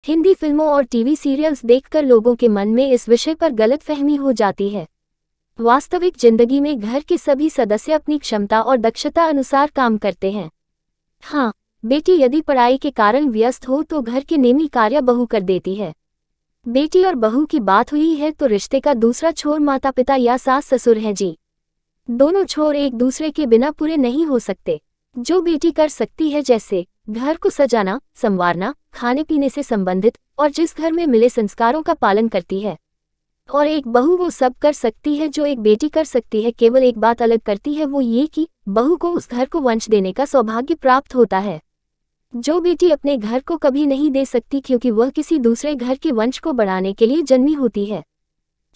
हिंदी फिल्मों और TV serials देखकर लोगों के मन में इस विषय पर गलतफहमी हो जाती है। वास्तविक जिंदगी में घर के सभी सदस्य अपनी क्षमता और दक्षता अनुसार काम करते हैं। हाँ, बेटी यदि पढ़ाई के कारण व्यस्त हो तो घर के नेमी कार्य बहू कर देती है। बेटी और बहू की बात हुई है तो रिश्ते का दूसरा छोर माता पिता या सास ससुर है जी। दोनों छोर एक दूसरे के बिना पूरे नहीं हो सकते। जो बेटी कर सकती है, जैसे घर को सजाना, संवारना, खाने पीने से संबंधित और जिस घर में मिले संस्कारों का पालन करती है, और एक बहू वो सब कर सकती है जो एक बेटी कर सकती है। केवल एक बात अलग करती है, वो ये कि बहू को उस घर को वंश देने का सौभाग्य प्राप्त होता है जो बेटी अपने घर को कभी नहीं दे सकती, क्योंकि वह किसी दूसरे घर के वंश को बढ़ाने के लिए जन्मी होती है।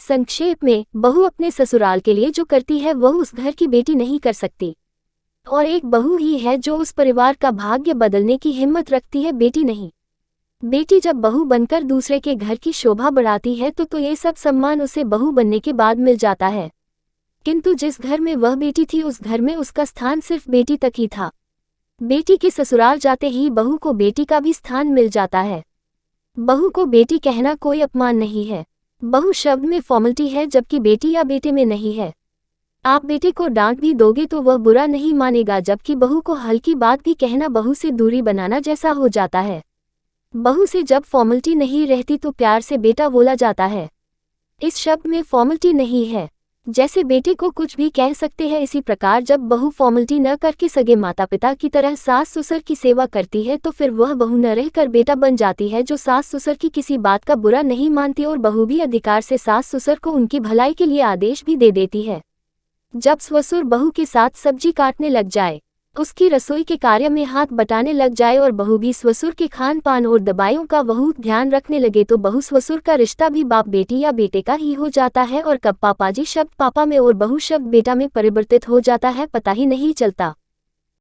संक्षेप में, बहू अपने ससुराल के लिए जो करती है वह उस घर की बेटी नहीं कर सकती, और एक बहू ही है जो उस परिवार का भाग्य बदलने की हिम्मत रखती है, बेटी नहीं। बेटी जब बहू बनकर दूसरे के घर की शोभा बढ़ाती है तो ये सब सम्मान उसे बहू बनने के बाद मिल जाता है, किंतु जिस घर में वह बेटी थी उस घर में उसका स्थान सिर्फ बेटी तक ही था। बेटी के ससुराल जाते ही बहू को बेटी का भी स्थान मिल जाता है। बहू को बेटी कहना कोई अपमान नहीं है। बहू शब्द में फॉर्मलिटी है, जबकि बेटी या बेटे में नहीं है। आप बेटे को डांट भी दोगे तो वह बुरा नहीं मानेगा, जबकि बहू को हल्की बात भी कहना बहू से दूरी बनाना जैसा हो जाता है। बहू से जब फॉर्मलिटी नहीं रहती तो प्यार से बेटा बोला जाता है। इस शब्द में फॉर्मलिटी नहीं है। जैसे बेटे को कुछ भी कह सकते हैं, इसी प्रकार जब बहू फॉर्मलिटी न करके सगे माता पिता की तरह सास ससुर की सेवा करती है तो फिर वह बहू न रहकर बेटा बन जाती है, जो सास ससुर की किसी बात का बुरा नहीं मानती, और बहू भी अधिकार से सास ससुर को उनकी भलाई के लिए आदेश भी दे देती है। जब ससुर बहू के साथ सब्जी काटने लग जाए, उसकी रसोई के कार्य में हाथ बटाने लग जाए और बहू भी ससुर के खान पान और दवाइयों का बहुत ध्यान रखने लगे तो बहू ससुर का रिश्ता भी बाप बेटी या बेटे का ही हो जाता है, और कब पापाजी शब्द पापा में और बहू शब्द बेटा में परिवर्तित हो जाता है, पता ही नहीं चलता।